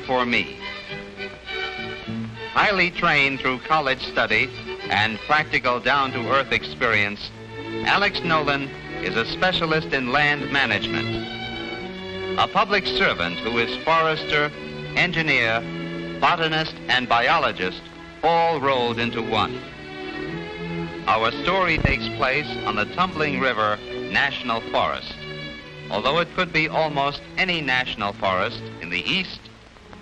for me. Highly trained through college study and practical down-to-earth experience, Alex Nolan is a specialist in land management, a public servant who is forester, engineer, botanist, and biologist, all rolled into one. Our story takes place on the Tumbling River National Forest, although it could be almost any national forest in the east,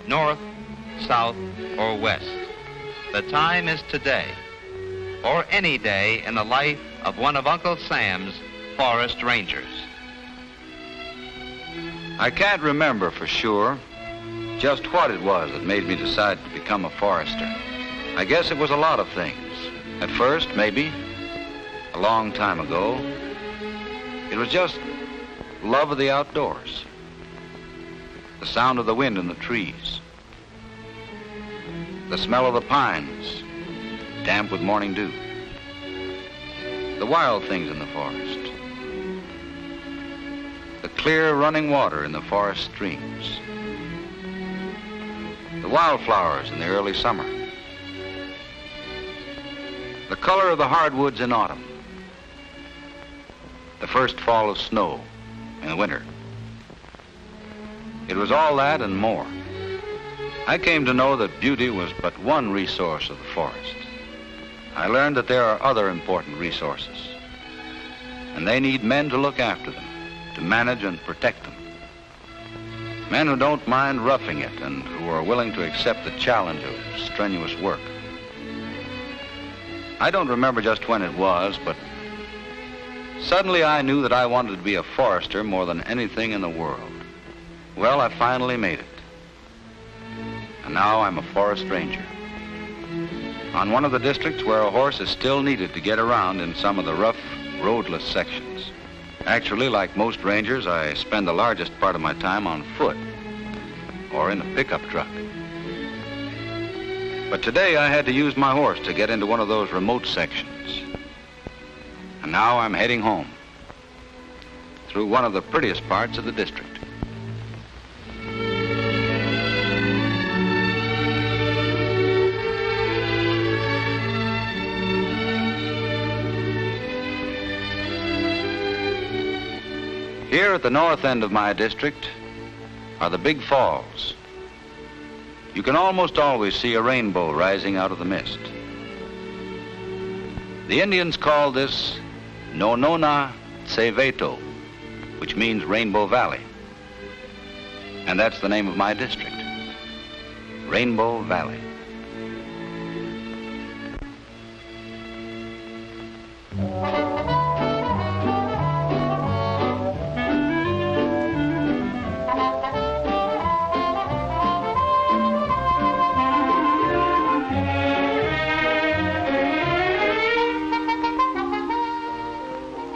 north, south, or west. The time is today, or any day in the life of one of Uncle Sam's forest rangers. I can't remember for sure just what it was that made me decide to become a forester. I guess it was a lot of things. At first, maybe, a long time ago, it was just love of the outdoors, the sound of the wind in the trees, the smell of the pines, damp with morning dew, the wild things in the forest, the clear running water in the forest streams, the wildflowers in the early summer, the color of the hardwoods in autumn, the first fall of snow in the winter. It was all that and more. I came to know that beauty was but one resource of the forest. I learned that there are other important resources, and they need men to look after them, to manage and protect them. Men who don't mind roughing it and who are willing to accept the challenge of strenuous work. I don't remember just when it was, but suddenly I knew that I wanted to be a forester more than anything in the world. Well, I finally made it. And now I'm a forest ranger. On one of the districts where a horse is still needed to get around in some of the rough, roadless sections. Actually, like most rangers, I spend the largest part of my time on foot or in a pickup truck. But today I had to use my horse to get into one of those remote sections. And now I'm heading home through one of the prettiest parts of the district. Here at the north end of my district are the big falls. You can almost always see a rainbow rising out of the mist. The Indians call this Nonona Tseveto, which means Rainbow Valley. And that's the name of my district, Rainbow Valley.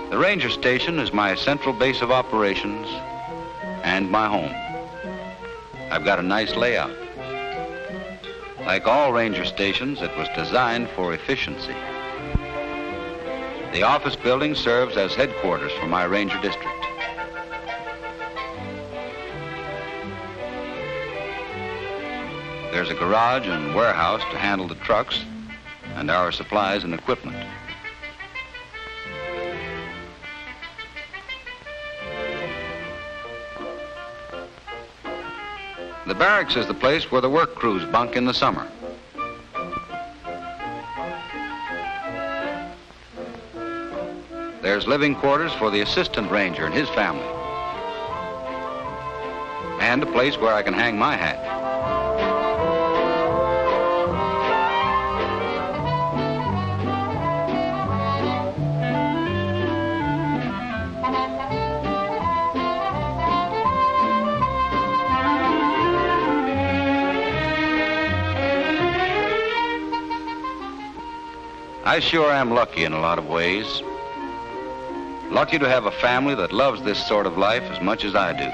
The ranger station is my central base of operations and my home. I've got a nice layout. Like all ranger stations, it was designed for efficiency. The office building serves as headquarters for my ranger district. There's a garage and warehouse to handle the trucks and our supplies and equipment. The barracks is the place where the work crews bunk in the summer. There's living quarters for the assistant ranger and his family. And a place where I can hang my hat. I sure am lucky in a lot of ways. Lucky to have a family that loves this sort of life as much as I do.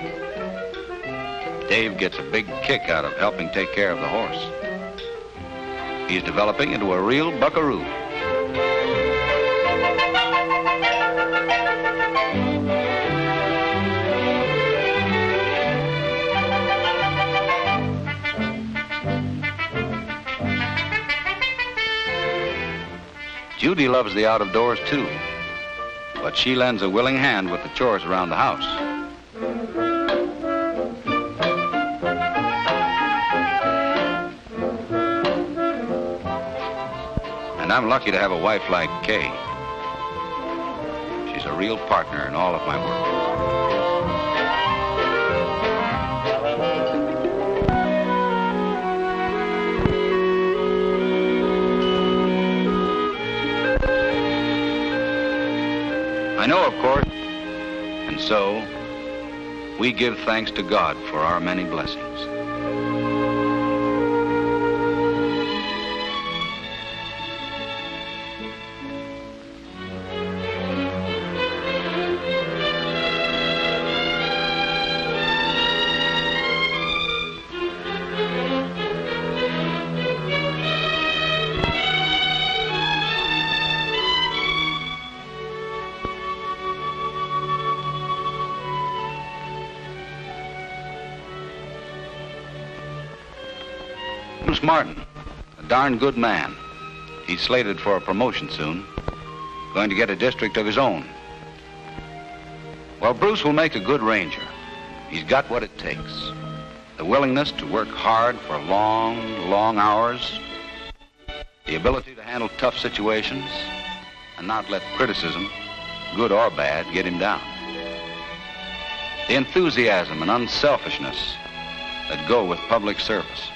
Dave gets a big kick out of helping take care of the horse. He's developing into a real buckaroo. Judy loves the out of doors too, but she lends a willing hand with the chores around the house. And I'm lucky to have a wife like Kay. She's a real partner in all of my work. I know, of course, and so we give thanks to God for our many blessings. Bruce Martin, a darn good man. He's slated for a promotion soon, going to get a district of his own. Well, Bruce will make a good ranger. He's got what it takes. The willingness to work hard for long, long hours, the ability to handle tough situations, and not let criticism, good or bad, get him down. The enthusiasm and unselfishness that go with public service.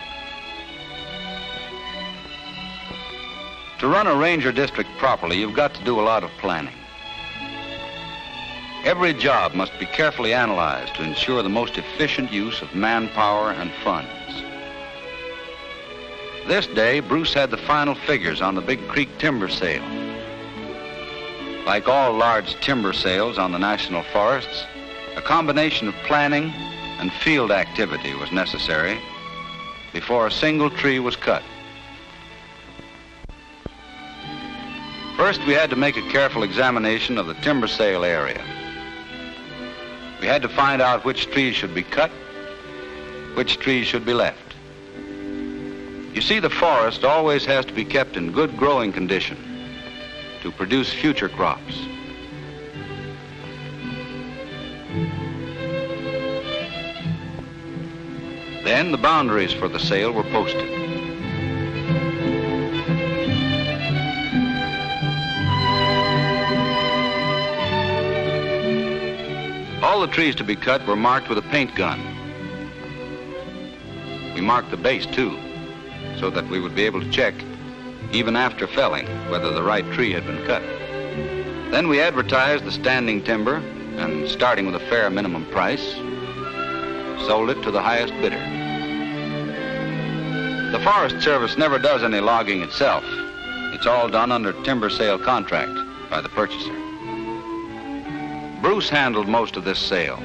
To run a ranger district properly, you've got to do a lot of planning. Every job must be carefully analyzed to ensure the most efficient use of manpower and funds. This day, Bruce had the final figures on the Big Creek timber sale. Like all large timber sales on the national forests, a combination of planning and field activity was necessary before a single tree was cut. First, we had to make a careful examination of the timber sale area. We had to find out which trees should be cut, which trees should be left. You see, the forest always has to be kept in good growing condition to produce future crops. Then the boundaries for the sale were posted. All the trees to be cut were marked with a paint gun. We marked the base, too, so that we would be able to check, even after felling, whether the right tree had been cut. Then we advertised the standing timber, and starting with a fair minimum price, sold it to the highest bidder. The Forest Service never does any logging itself. It's all done under timber sale contract by the purchaser. Bruce handled most of this sale,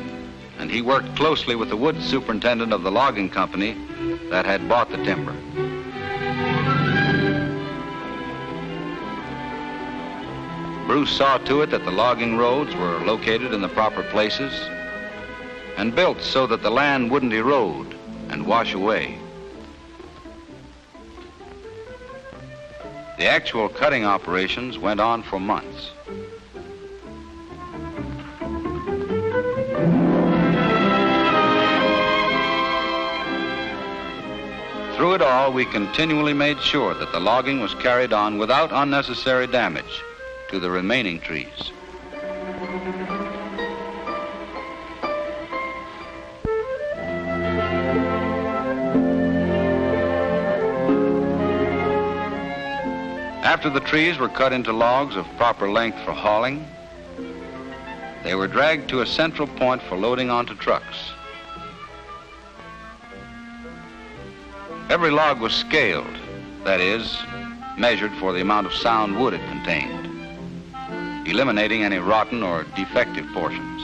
and he worked closely with the woods superintendent of the logging company that had bought the timber. Bruce saw to it that the logging roads were located in the proper places and built so that the land wouldn't erode and wash away. The actual cutting operations went on for months. Through it all, we continually made sure that the logging was carried on without unnecessary damage to the remaining trees. After the trees were cut into logs of proper length for hauling, they were dragged to a central point for loading onto trucks. Every log was scaled, that is, measured for the amount of sound wood it contained, eliminating any rotten or defective portions.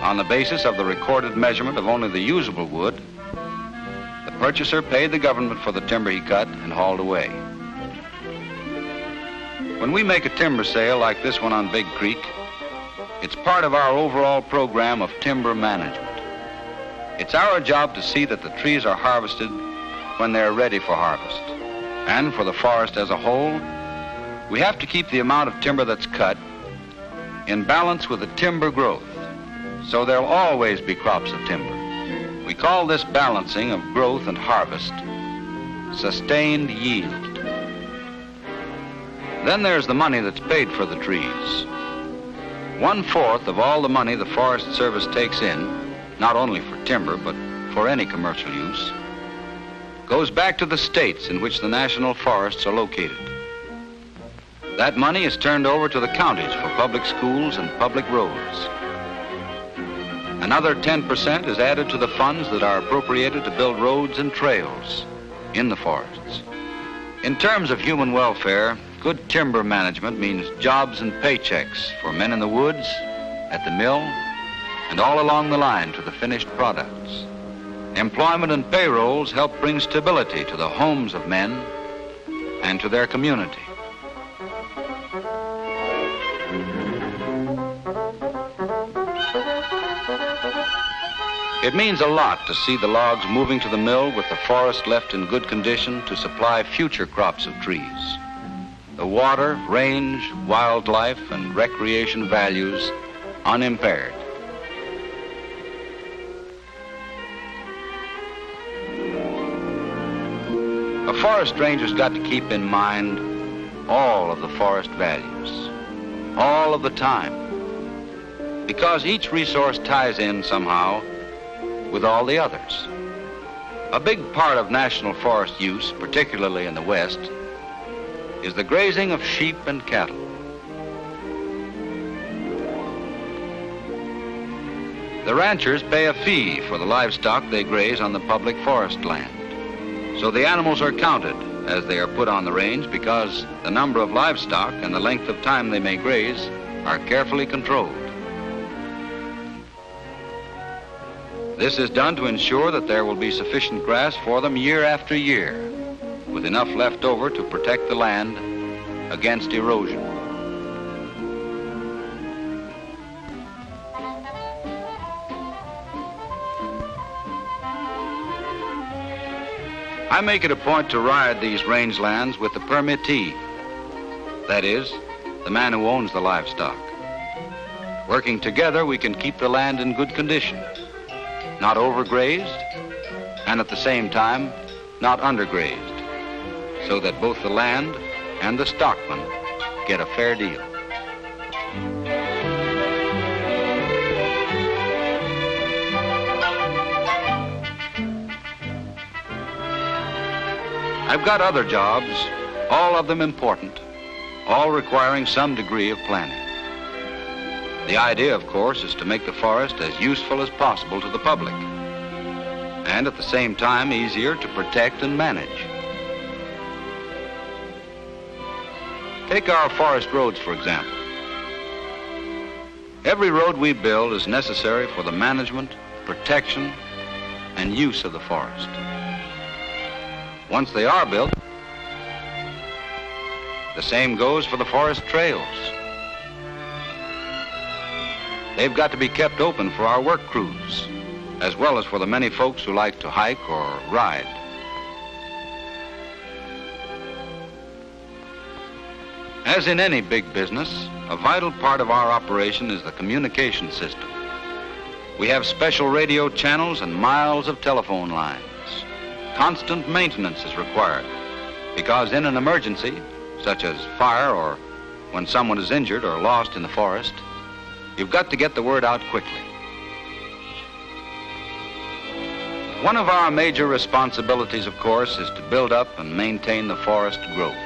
On the basis of the recorded measurement of only the usable wood, the purchaser paid the government for the timber he cut and hauled away. When we make a timber sale like this one on Big Creek, it's part of our overall program of timber management. It's our job to see that the trees are harvested when they're ready for harvest. And for the forest as a whole, we have to keep the amount of timber that's cut in balance with the timber growth, so there'll always be crops of timber. We call this balancing of growth and harvest sustained yield. Then there's the money that's paid for the trees. 1/4 of all the money the Forest Service takes in, not only for timber, but for any commercial use, goes back to the states in which the national forests are located. That money is turned over to the counties for public schools and public roads. Another 10% is added to the funds that are appropriated to build roads and trails in the forests. In terms of human welfare, good timber management means jobs and paychecks for men in the woods, at the mill, and all along the line to the finished products. Employment and payrolls help bring stability to the homes of men and to their community. It means a lot to see the logs moving to the mill with the forest left in good condition to supply future crops of trees. The water, range, wildlife, and recreation values unimpaired. A forest ranger's got to keep in mind all of the forest values, all of the time, because each resource ties in somehow with all the others. A big part of national forest use, particularly in the West, is the grazing of sheep and cattle. The ranchers pay a fee for the livestock they graze on the public forest land. So the animals are counted as they are put on the range because the number of livestock and the length of time they may graze are carefully controlled. This is done to ensure that there will be sufficient grass for them year after year, with enough left over to protect the land against erosion. I make it a point to ride these rangelands with the permittee, that is, the man who owns the livestock. Working together, we can keep the land in good condition, not overgrazed, and at the same time, not undergrazed, so that both the land and the stockman get a fair deal. I've got other jobs, all of them important, all requiring some degree of planning. The idea, of course, is to make the forest as useful as possible to the public, and at the same time easier to protect and manage. Take our forest roads, for example. Every road we build is necessary for the management, protection, and use of the forest. Once they are built, the same goes for the forest trails. They've got to be kept open for our work crews, as well as for the many folks who like to hike or ride. As in any big business, a vital part of our operation is the communication system. We have special radio channels and miles of telephone lines. Constant maintenance is required because in an emergency, such as fire or when someone is injured or lost in the forest, you've got to get the word out quickly. One of our major responsibilities, of course, is to build up and maintain the forest growth.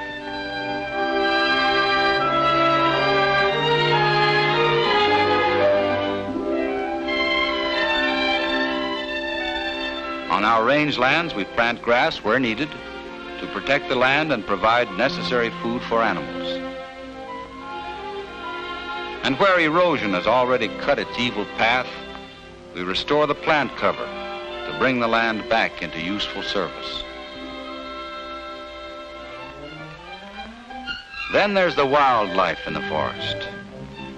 On our rangelands, we plant grass where needed to protect the land and provide necessary food for animals. And where erosion has already cut its evil path, we restore the plant cover to bring the land back into useful service. Then there's the wildlife in the forest.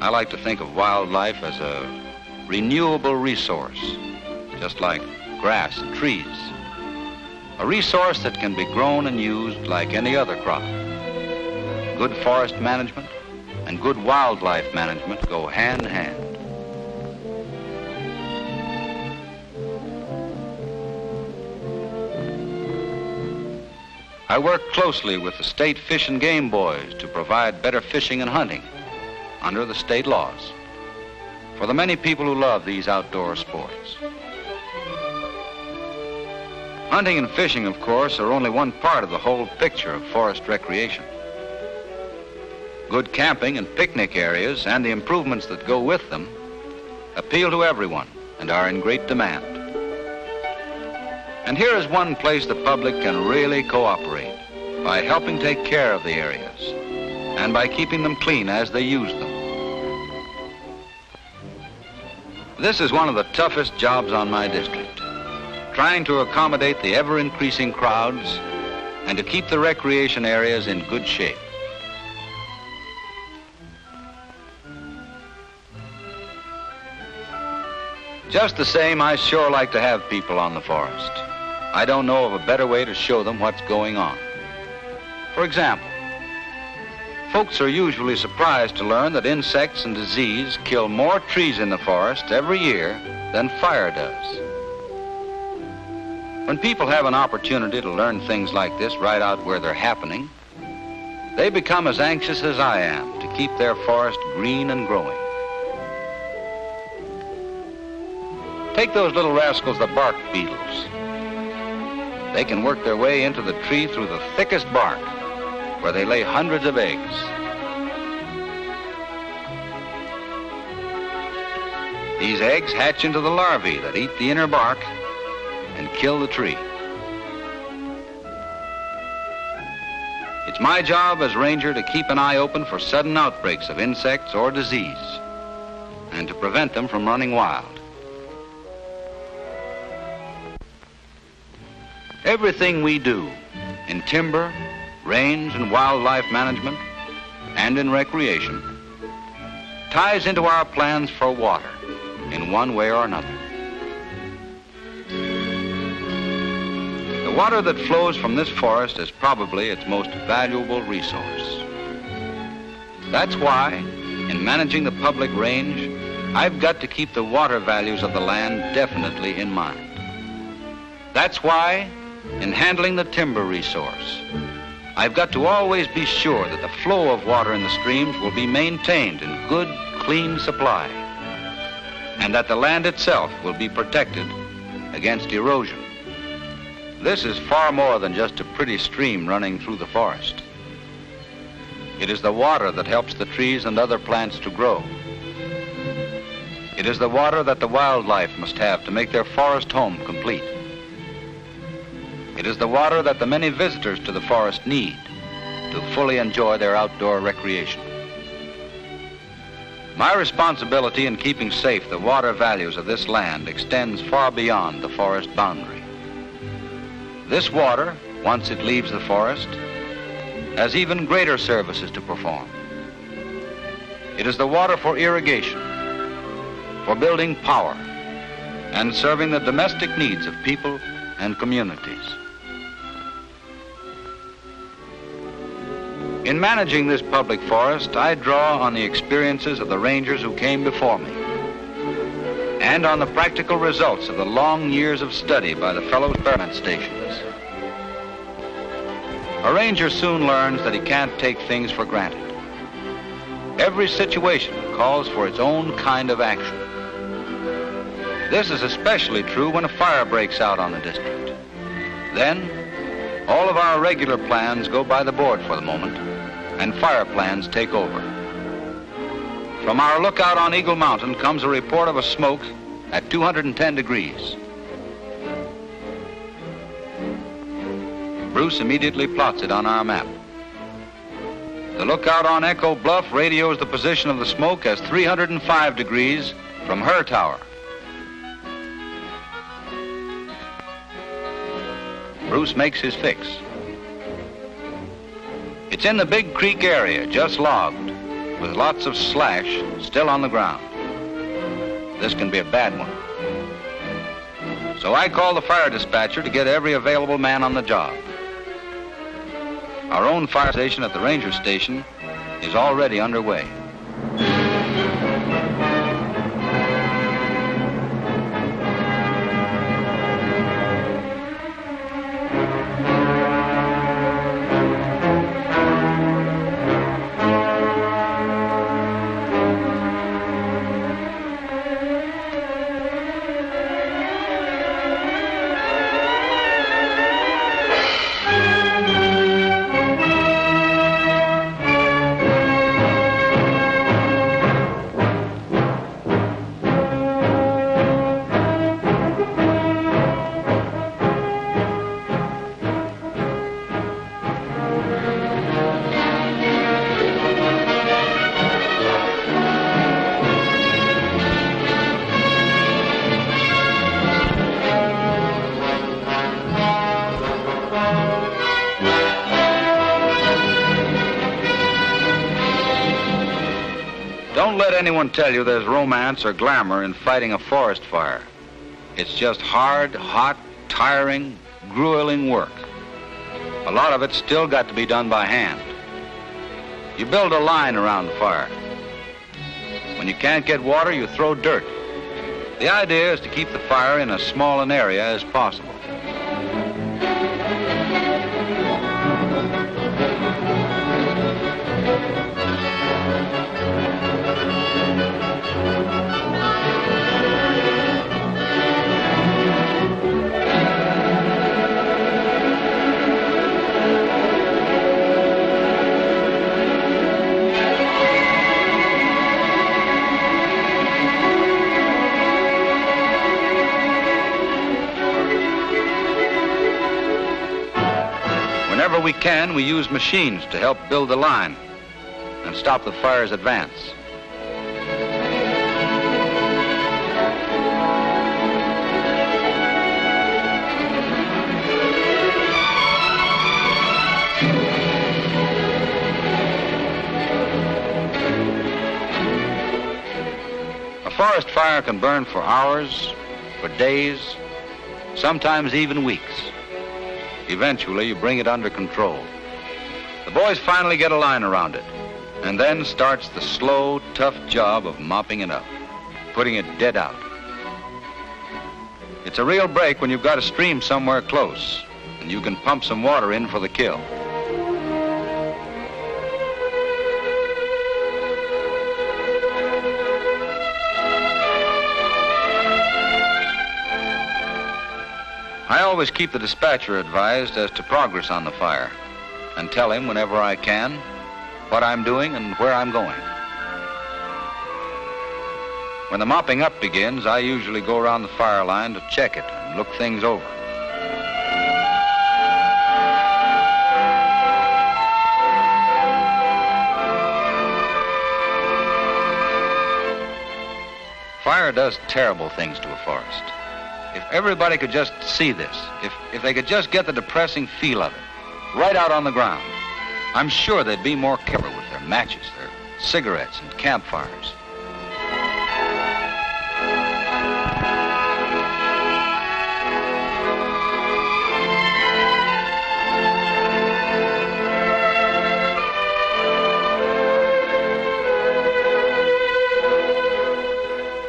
I like to think of wildlife as a renewable resource, just like grass, and trees. A resource that can be grown and used like any other crop. Good forest management and good wildlife management go hand in hand. I work closely with the state fish and game boys to provide better fishing and hunting under the state laws for the many people who love these outdoor sports. Hunting and fishing, of course, are only one part of the whole picture of forest recreation. Good camping and picnic areas and the improvements that go with them appeal to everyone and are in great demand. And here is one place the public can really cooperate by helping take care of the areas and by keeping them clean as they use them. This is one of the toughest jobs on my district, trying to accommodate the ever-increasing crowds and to keep the recreation areas in good shape. Just the same, I sure like to have people on the forest. I don't know of a better way to show them what's going on. For example, folks are usually surprised to learn that insects and disease kill more trees in the forest every year than fire does. When people have an opportunity to learn things like this right out where they're happening, they become as anxious as I am to keep their forest green and growing. Take those little rascals, the bark beetles. They can work their way into the tree through the thickest bark, where they lay hundreds of eggs. These eggs hatch into the larvae that eat the inner bark and kill the tree. It's my job as ranger to keep an eye open for sudden outbreaks of insects or disease and to prevent them from running wild. Everything we do in timber, range, and wildlife management, and in recreation, ties into our plans for water in one way or another. The water that flows from this forest is probably its most valuable resource. That's why, in managing the public range, I've got to keep the water values of the land definitely in mind. That's why, in handling the timber resource, I've got to always be sure that the flow of water in the streams will be maintained in good, clean supply, and that the land itself will be protected against erosion. This is far more than just a pretty stream running through the forest. It is the water that helps the trees and other plants to grow. It is the water that the wildlife must have to make their forest home complete. It is the water that the many visitors to the forest need to fully enjoy their outdoor recreation. My responsibility in keeping safe the water values of this land extends far beyond the forest boundary. This water, once it leaves the forest, has even greater services to perform. It is the water for irrigation, for building power, and serving the domestic needs of people and communities. In managing this public forest, I draw on the experiences of the rangers who came before me and on the practical results of the long years of study by the fellow experiment stations. A ranger soon learns that he can't take things for granted. Every situation calls for its own kind of action. This is especially true when a fire breaks out on the district. Then, all of our regular plans go by the board for the moment, and fire plans take over. From our lookout on Eagle Mountain comes a report of a smoke at 210 degrees. Bruce immediately plots it on our map. The lookout on Echo Bluff radios the position of the smoke as 305 degrees from her tower. Bruce makes his fix. It's in the Big Creek area, just logged, with lots of slash still on the ground. This can be a bad one. So I called the fire dispatcher to get every available man on the job. Our own fire station at the ranger station is already underway. Don't let anyone tell you there's romance or glamour in fighting a forest fire. It's just hard, hot, tiring, grueling work. A lot of it's still got to be done by hand. You build a line around the fire. When you can't get water, you throw dirt. The idea is to keep the fire in as small an area as possible. Whenever we can, we use machines to help build the line and stop the fire's advance. A forest fire can burn for hours, for days, sometimes even weeks. Eventually, you bring it under control. The boys finally get a line around it, and then starts the slow, tough job of mopping it up, putting it dead out. It's a real break when you've got a stream somewhere close, and you can pump some water in for the kill. I always keep the dispatcher advised as to progress on the fire and tell him whenever I can what I'm doing and where I'm going. When the mopping up begins, I usually go around the fire line to check it and look things over. Fire does terrible things to a forest. If everybody could just see this, if they could just get the depressing feel of it, right out on the ground, I'm sure they'd be more careful with their matches, their cigarettes, and campfires.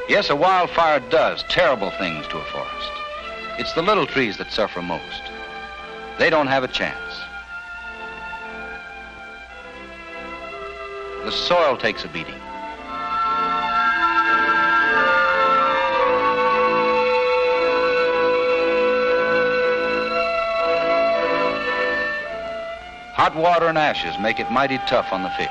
Yes, a wildfire does terrible things to a forest. It's the little trees that suffer most. They don't have a chance. The soil takes a beating. Hot water and ashes make it mighty tough on the fish.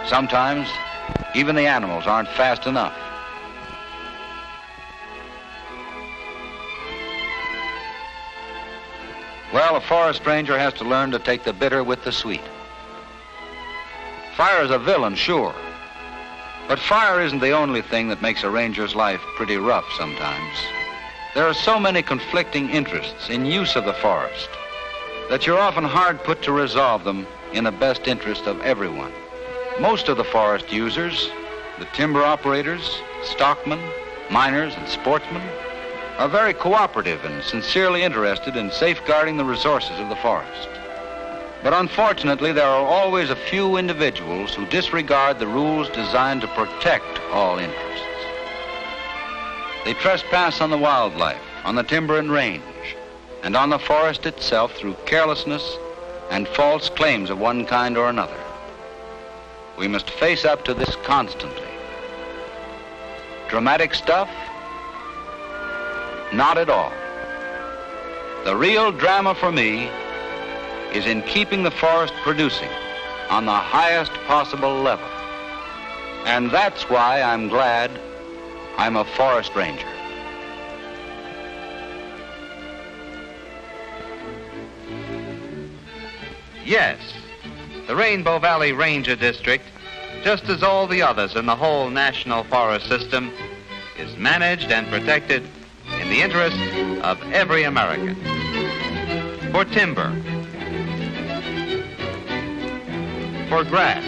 Sometimes, even the animals aren't fast enough. Well, a forest ranger has to learn to take the bitter with the sweet. Fire is a villain, sure. But fire isn't the only thing that makes a ranger's life pretty rough sometimes. There are so many conflicting interests in use of the forest. that you're often hard put to resolve them in the best interest of everyone. Most of the forest users, the timber operators, stockmen, miners, and sportsmen, are very cooperative and sincerely interested in safeguarding the resources of the forest. But unfortunately, there are always a few individuals who disregard the rules designed to protect all interests. They trespass on the wildlife, on the timber and range, and on the forest itself through carelessness and false claims of one kind or another. We must face up to this constantly. Dramatic stuff? Not at all. The real drama for me is in keeping the forest producing on the highest possible level. And that's why I'm glad I'm a forest ranger. Yes, the Rainbow Valley Ranger District, just as all the others in the whole National Forest System, is managed and protected in the interest of every American. For timber, for grass,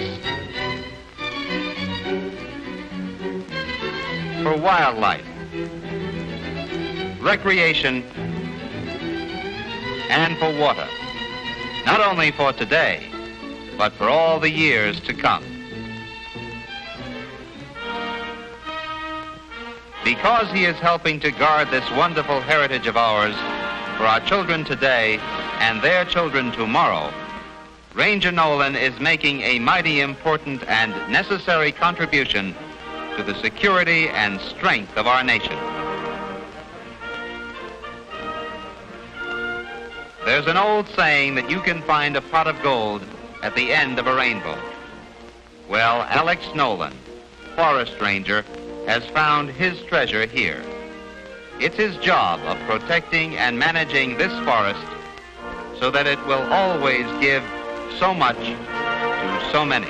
for wildlife, recreation, and for water. Not only for today, but for all the years to come. Because he is helping to guard this wonderful heritage of ours for our children today and their children tomorrow, Ranger Nolan is making a mighty important and necessary contribution to the security and strength of our nation. There's an old saying that you can find a pot of gold at the end of a rainbow. Well, Alex Nolan, Forest Ranger, has found his treasure here. It's his job of protecting and managing this forest so that it will always give so much to so many.